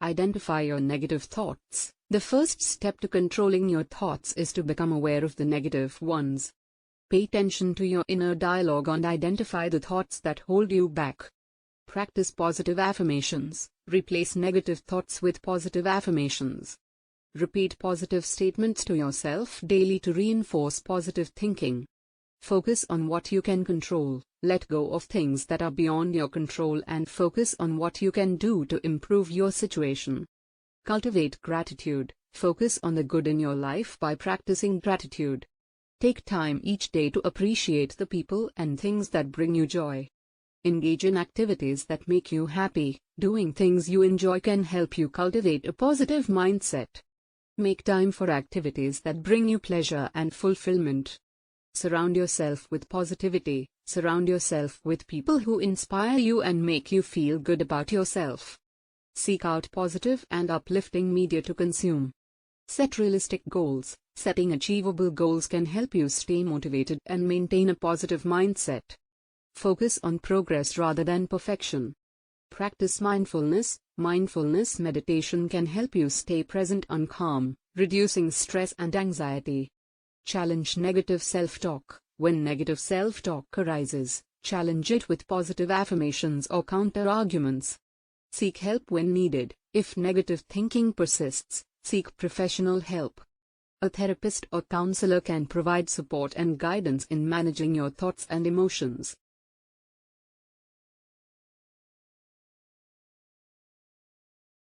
identify your negative thoughts. The first step to controlling your thoughts is to become aware of the negative ones. Pay attention to your inner dialogue and identify the thoughts that hold you back. Practice positive affirmations. Replace negative thoughts with positive affirmations. Repeat positive statements to yourself daily to reinforce positive thinking. Focus on what you can control. Let go of things that are beyond your control and focus on what you can do to improve your situation. Cultivate gratitude. Focus on the good in your life by practicing gratitude. Take time each day to appreciate the people and things that bring you joy. Engage in activities that make you happy. Doing things you enjoy can help you cultivate a positive mindset. Make time for activities that bring you pleasure and fulfillment. Surround yourself with positivity. Surround yourself with people who inspire you and make you feel good about yourself. Seek out positive and uplifting media to consume. Set realistic goals. Setting achievable goals can help you stay motivated and maintain a positive mindset. Focus on progress rather than perfection. Practice mindfulness. Mindfulness meditation can help you stay present and calm, reducing stress and anxiety. Challenge negative self-talk. When negative self-talk arises, challenge it with positive affirmations or counter-arguments. Seek help when needed. If negative thinking persists, seek professional help. A therapist or counselor can provide support and guidance in managing your thoughts and emotions.